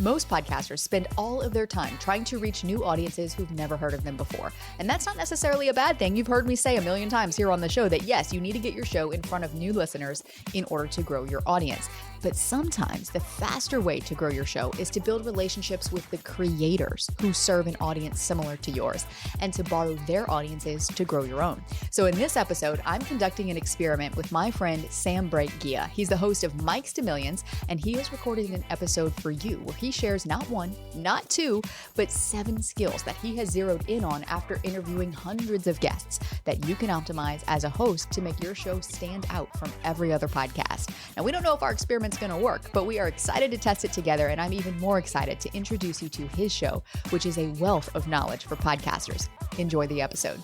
Most podcasters spend all of their time trying to reach new audiences who've never heard of them before. And that's not necessarily a bad thing. You've heard me say a million times here on the show that yes, you need to get your show in front of new listeners in order to grow your audience. But sometimes the faster way to grow your show is to build relationships with the creators who serve an audience similar to yours and to borrow their audiences to grow your own. So in this episode, I'm conducting an experiment with my friend Sam Brake Guia. He's the host of Mics to Millions, and he is recording an episode for you where he shares not one, not two, but 7 skills that he has zeroed in on after interviewing hundreds of guests that you can optimize as a host to make your show stand out from every other podcast. Now, we don't know if our experiment's going to work, but we are excited to test it together, and I'm even more excited to introduce you to his show, which is a wealth of knowledge for podcasters. Enjoy the episode.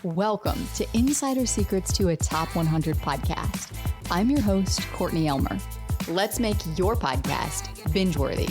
Welcome to Insider Secrets to a Top 100 Podcast. I'm your host, Courtney Elmer. Let's make your podcast binge-worthy.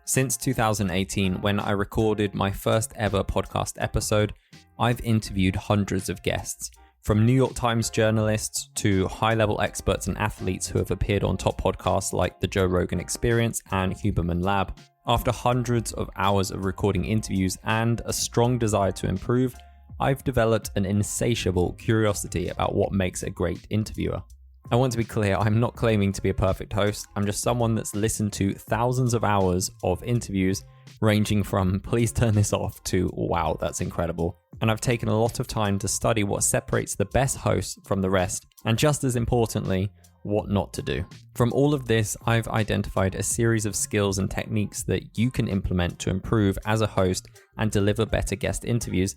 Since 2018, when I recorded my first ever podcast episode, I've interviewed hundreds of guests, from New York Times journalists to high-level experts and athletes who have appeared on top podcasts like The Joe Rogan Experience and Huberman Lab. After hundreds of hours of recording interviews and a strong desire to improve, I've developed an insatiable curiosity about what makes a great interviewer. I want to be clear, I'm not claiming to be a perfect host. I'm just someone that's listened to thousands of hours of interviews, ranging from please turn this off to wow, that's incredible. And I've taken a lot of time to study what separates the best hosts from the rest, and just as importantly, what not to do. From all of this, I've identified a series of skills and techniques that you can implement to improve as a host and deliver better guest interviews.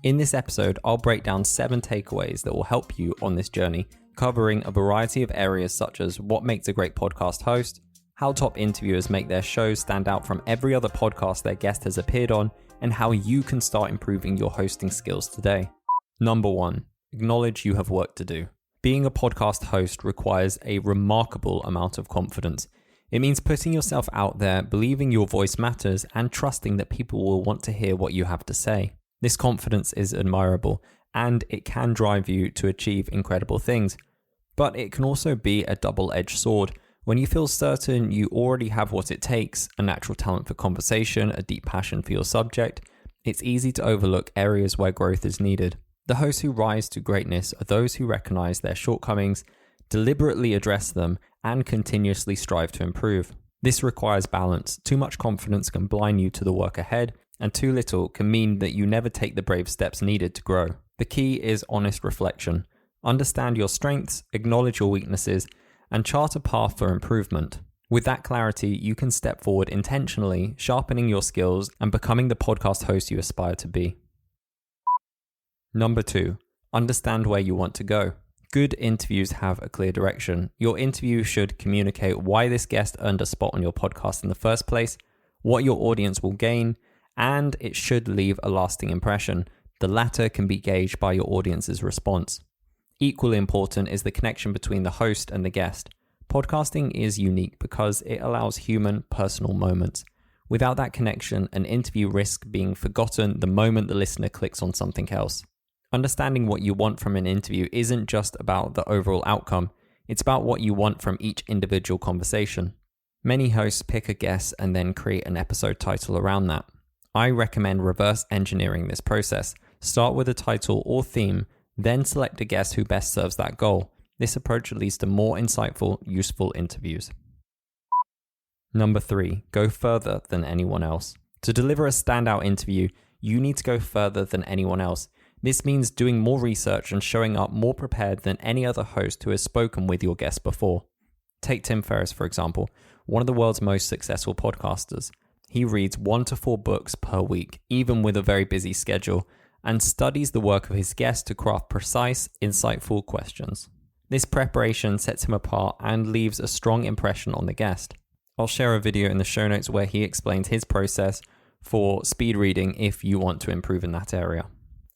In this episode, I'll break down 7 takeaways that will help you on this journey, covering a variety of areas such as what makes a great podcast host, how top interviewers make their shows stand out from every other podcast their guest has appeared on, and how you can start improving your hosting skills today. Number 1, acknowledge you have work to do. Being a podcast host requires a remarkable amount of confidence. It means putting yourself out there, believing your voice matters, and trusting that people will want to hear what you have to say. This confidence is admirable, and it can drive you to achieve incredible things. But it can also be a double-edged sword. When you feel certain you already have what it takes, a natural talent for conversation, a deep passion for your subject, it's easy to overlook areas where growth is needed. The hosts who rise to greatness are those who recognize their shortcomings, deliberately address them, and continuously strive to improve. This requires balance. Too much confidence can blind you to the work ahead, and too little can mean that you never take the brave steps needed to grow. The key is honest reflection. Understand your strengths, acknowledge your weaknesses, and chart a path for improvement. With that clarity, you can step forward intentionally, sharpening your skills and becoming the podcast host you aspire to be. Number 2, understand where you want to go. Good interviews have a clear direction. Your interview should communicate why this guest earned a spot on your podcast in the first place, what your audience will gain, and it should leave a lasting impression. The latter can be gauged by your audience's response. Equally important is the connection between the host and the guest. Podcasting is unique because it allows human, personal moments. Without that connection, an interview risks being forgotten the moment the listener clicks on something else. Understanding what you want from an interview isn't just about the overall outcome, it's about what you want from each individual conversation. Many hosts pick a guest and then create an episode title around that. I recommend reverse engineering this process. Start with a title or theme, then select a guest who best serves that goal. This approach leads to more insightful, useful interviews. Number 3, go further than anyone else. To deliver a standout interview, you need to go further than anyone else. This means doing more research and showing up more prepared than any other host who has spoken with your guest before. Take Tim Ferriss, for example, one of the world's most successful podcasters. He reads 1 to 4 books per week, even with a very busy schedule, and studies the work of his guests to craft precise, insightful questions. This preparation sets him apart and leaves a strong impression on the guest. I'll share a video in the show notes where he explains his process for speed reading if you want to improve in that area.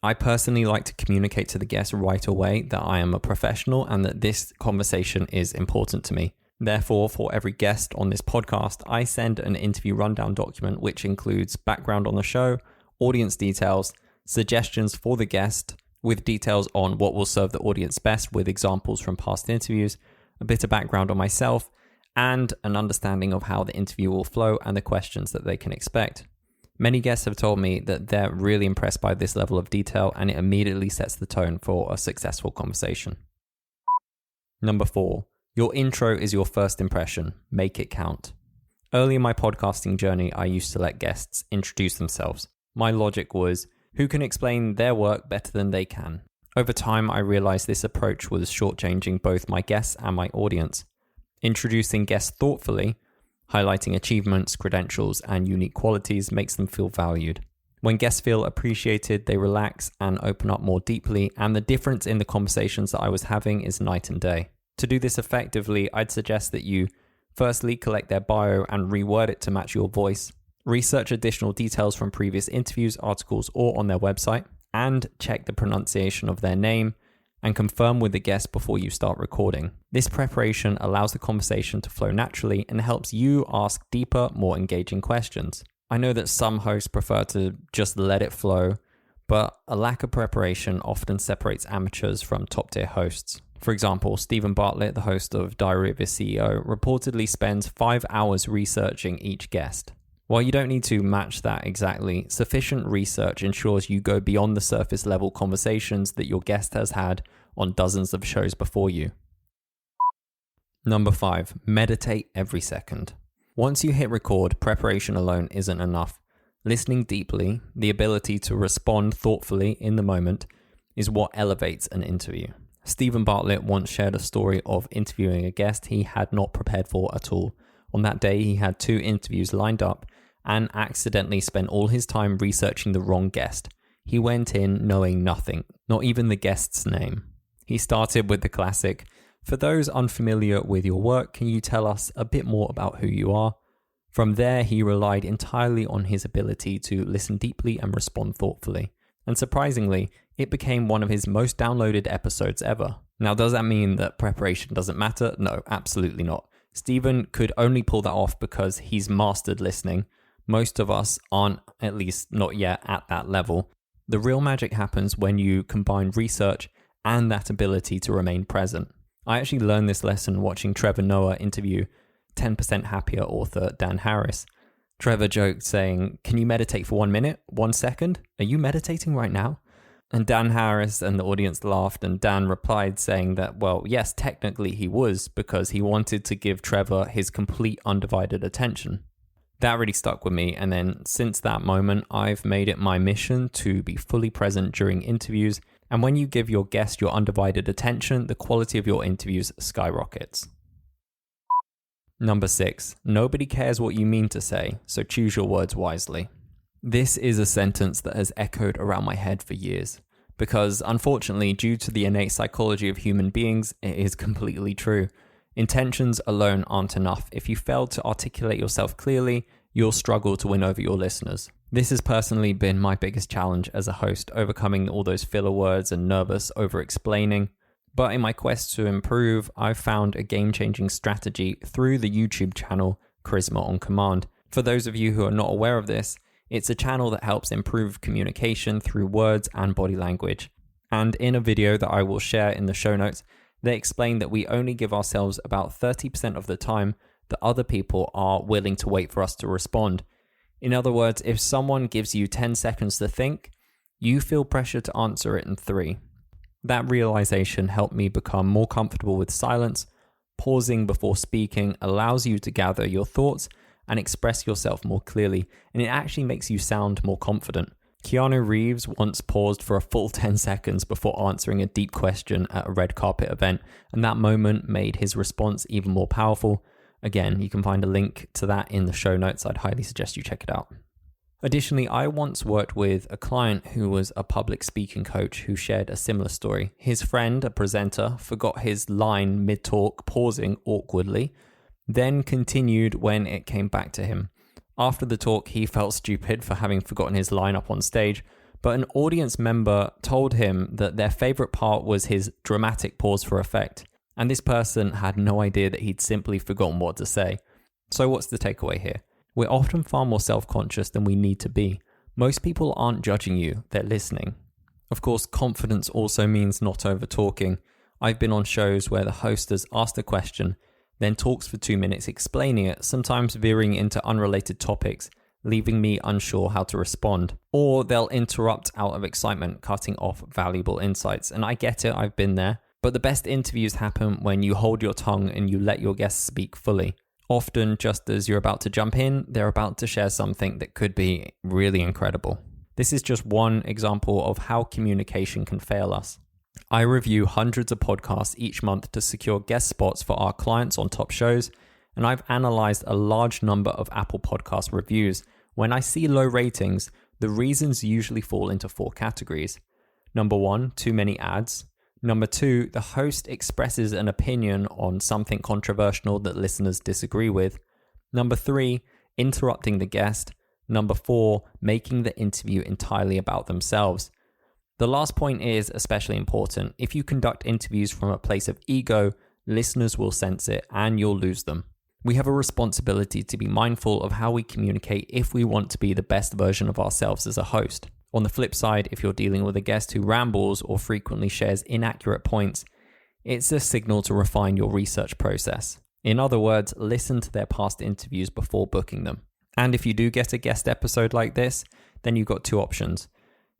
I personally like to communicate to the guest right away that I am a professional and that this conversation is important to me. Therefore, for every guest on this podcast, I send an interview rundown document which includes background on the show, audience details, suggestions for the guest, with details on what will serve the audience best with examples from past interviews, a bit of background on myself, and an understanding of how the interview will flow and the questions that they can expect. Many guests have told me that they're really impressed by this level of detail, and it immediately sets the tone for a successful conversation. Number 4, your intro is your first impression. Make it count. Early in my podcasting journey, I used to let guests introduce themselves. My logic was, who can explain their work better than they can? Over time, I realized this approach was shortchanging both my guests and my audience. Introducing guests thoughtfully, highlighting achievements, credentials, and unique qualities makes them feel valued. When guests feel appreciated, they relax and open up more deeply, and the difference in the conversations that I was having is night and day. To do this effectively, I'd suggest that you firstly collect their bio and reword it to match your voice. Research additional details from previous interviews, articles, or on their website, and check the pronunciation of their name and confirm with the guest before you start recording. This preparation allows the conversation to flow naturally and helps you ask deeper, more engaging questions. I know that some hosts prefer to just let it flow, but a lack of preparation often separates amateurs from top-tier hosts. For example, Stephen Bartlett, the host of Diary of a CEO, reportedly spends 5 hours researching each guest. While you don't need to match that exactly, sufficient research ensures you go beyond the surface level conversations that your guest has had on dozens of shows before you. Number 5, meditate every second. Once you hit record, preparation alone isn't enough. Listening deeply, the ability to respond thoughtfully in the moment, is what elevates an interview. Stephen Bartlett once shared a story of interviewing a guest he had not prepared for at all. On that day, he had 2 interviews lined up and accidentally spent all his time researching the wrong guest. He went in knowing nothing, not even the guest's name. He started with the classic, "For those unfamiliar with your work, can you tell us a bit more about who you are?" From there, he relied entirely on his ability to listen deeply and respond thoughtfully. And surprisingly, it became one of his most downloaded episodes ever. Now, does that mean that preparation doesn't matter? No, absolutely not. Stephen could only pull that off because he's mastered listening. Most of us aren't, at least not yet, at that level. The real magic happens when you combine research and that ability to remain present. I actually learned this lesson watching Trevor Noah interview 10% Happier author Dan Harris. Trevor joked saying, "Can you meditate for 1 minute, 1 second? Are you meditating right now?" And Dan Harris and the audience laughed, and Dan replied saying that, well, yes, technically he was, because he wanted to give Trevor his complete undivided attention. That really stuck with me, and then since that moment, I've made it my mission to be fully present during interviews, and when you give your guest your undivided attention, the quality of your interviews skyrockets. Number 6, nobody cares what you mean to say, so choose your words wisely. This is a sentence that has echoed around my head for years, because unfortunately, due to the innate psychology of human beings, it is completely true. Intentions alone aren't enough. If you fail to articulate yourself clearly, you'll struggle to win over your listeners. This has personally been my biggest challenge as a host, overcoming all those filler words and nervous over-explaining. But in my quest to improve, I've found a game-changing strategy through the YouTube channel Charisma on Command. For those of you who are not aware of this, it's a channel that helps improve communication through words and body language. And in a video that I will share in the show notes, they explain that we only give ourselves about 30% of the time that other people are willing to wait for us to respond. In other words, if someone gives you 10 seconds to think, you feel pressure to answer it in 3. That realization helped me become more comfortable with silence. Pausing before speaking allows you to gather your thoughts and express yourself more clearly, and it actually makes you sound more confident. Keanu Reeves once paused for a full 10 seconds before answering a deep question at a red carpet event, and that moment made his response even more powerful. Again, you can find a link to that in the show notes. I'd highly suggest you check it out. Additionally, I once worked with a client who was a public speaking coach who shared a similar story. His friend, a presenter, forgot his line mid-talk, pausing awkwardly, then continued when it came back to him. After the talk, he felt stupid for having forgotten his line up on stage, but an audience member told him that their favorite part was his dramatic pause for effect, and this person had no idea that he'd simply forgotten what to say. So what's the takeaway here? We're often far more self-conscious than we need to be. Most people aren't judging you, they're listening. Of course, confidence also means not over-talking. I've been on shows where the host has asked a question, then talks for 2 minutes explaining it, sometimes veering into unrelated topics, leaving me unsure how to respond. Or they'll interrupt out of excitement, cutting off valuable insights. And I get it, I've been there. But the best interviews happen when you hold your tongue and you let your guests speak fully. Often, just as you're about to jump in, they're about to share something that could be really incredible. This is just one example of how communication can fail us. I review hundreds of podcasts each month to secure guest spots for our clients on top shows, and I've analyzed a large number of Apple Podcast reviews. When I see low ratings, the reasons usually fall into 4 categories. Number 1, too many ads. Number 2, the host expresses an opinion on something controversial that listeners disagree with. Number 3, interrupting the guest. Number 4, making the interview entirely about themselves. The last point is especially important. If you conduct interviews from a place of ego, listeners will sense it and you'll lose them. We have a responsibility to be mindful of how we communicate if we want to be the best version of ourselves as a host. On the flip side, if you're dealing with a guest who rambles or frequently shares inaccurate points, it's a signal to refine your research process. In other words, listen to their past interviews before booking them. And if you do get a guest episode like this, then you've got 2 options.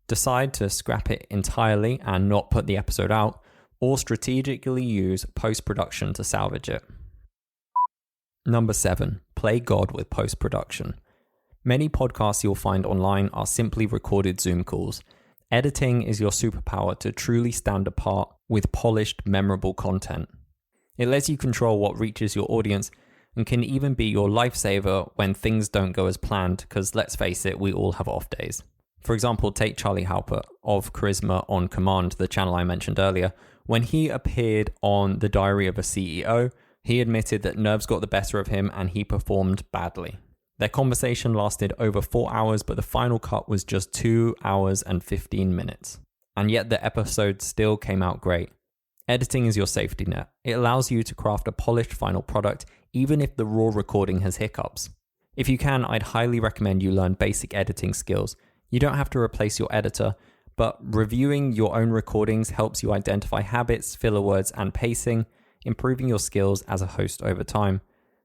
Decide to scrap it entirely and not put the episode out, or strategically use post-production to salvage it. Number 7, play God with post-production. Many podcasts you'll find online are simply recorded Zoom calls. Editing is your superpower to truly stand apart with polished, memorable content. It lets you control what reaches your audience and can even be your lifesaver when things don't go as planned, because let's face it, we all have off days. For example, take Charlie Halpert of Charisma on Command, the channel I mentioned earlier. When he appeared on The Diary of a CEO, he admitted that nerves got the better of him and he performed badly. Their conversation lasted over 4 hours, but the final cut was just 2 hours and 15 minutes. And yet the episode still came out great. Editing is your safety net. It allows you to craft a polished final product, even if the raw recording has hiccups. If you can, I'd highly recommend you learn basic editing skills. You don't have to replace your editor, but reviewing your own recordings helps you identify habits, filler words, and pacing, improving your skills as a host over time.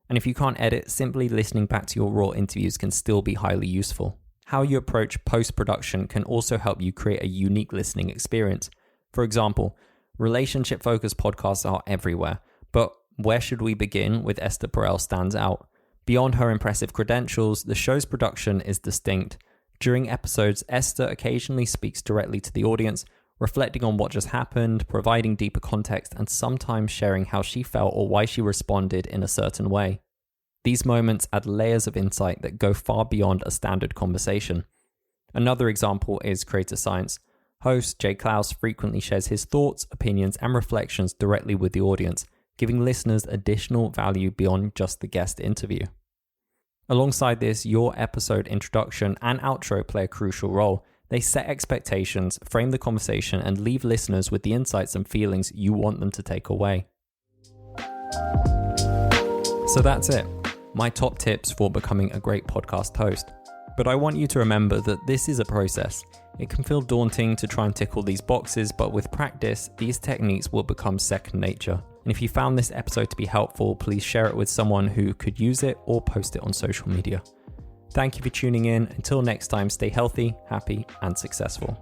And if you can't edit, simply listening back to your raw interviews can still be highly useful. How you approach post-production can also help you create a unique listening experience. For example, relationship-focused podcasts are everywhere, but where should we begin with Esther Perel stands out. Beyond her impressive credentials, the show's production is distinct. During episodes, Esther occasionally speaks directly to the audience, reflecting on what just happened, providing deeper context, and sometimes sharing how she felt or why she responded in a certain way. These moments add layers of insight that go far beyond a standard conversation. Another example is Creator Science. Host Jay Klaus frequently shares his thoughts, opinions, and reflections directly with the audience, giving listeners additional value beyond just the guest interview. Alongside this, your episode introduction and outro play a crucial role. They set expectations, frame the conversation, and leave listeners with the insights and feelings you want them to take away. So that's it. My top tips for becoming a great podcast host. But I want you to remember that this is a process. It can feel daunting to try and tick all these boxes, but with practice, these techniques will become second nature. And if you found this episode to be helpful, please share it with someone who could use it or post it on social media. Thank you for tuning in. Until next time, stay healthy, happy, and successful.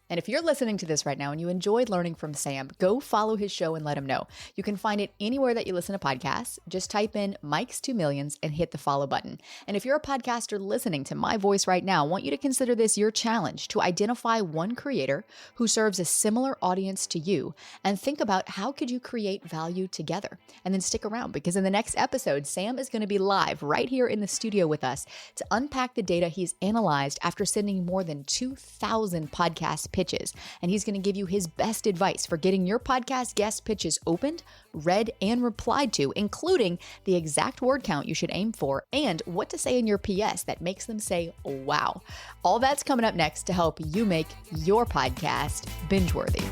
And if you're listening to this right now and you enjoyed learning from Sam, go follow his show and let him know. You can find it anywhere that you listen to podcasts. Just type in Mike's 2 Millions and hit the follow button. And if you're a podcaster listening to my voice right now, I want you to consider this your challenge to identify one creator who serves a similar audience to you and think about how could you create value together. And then stick around, because in the next episode, Sam is going to be live right here in the studio with us to unpack the data he's analyzed after sending more than 2,000 podcast pitches. And he's going to give you his best advice for getting your podcast guest pitches opened, read, and replied to, including the exact word count you should aim for and what to say in your PS that makes them say, wow. All that's coming up next to help you make your podcast binge-worthy.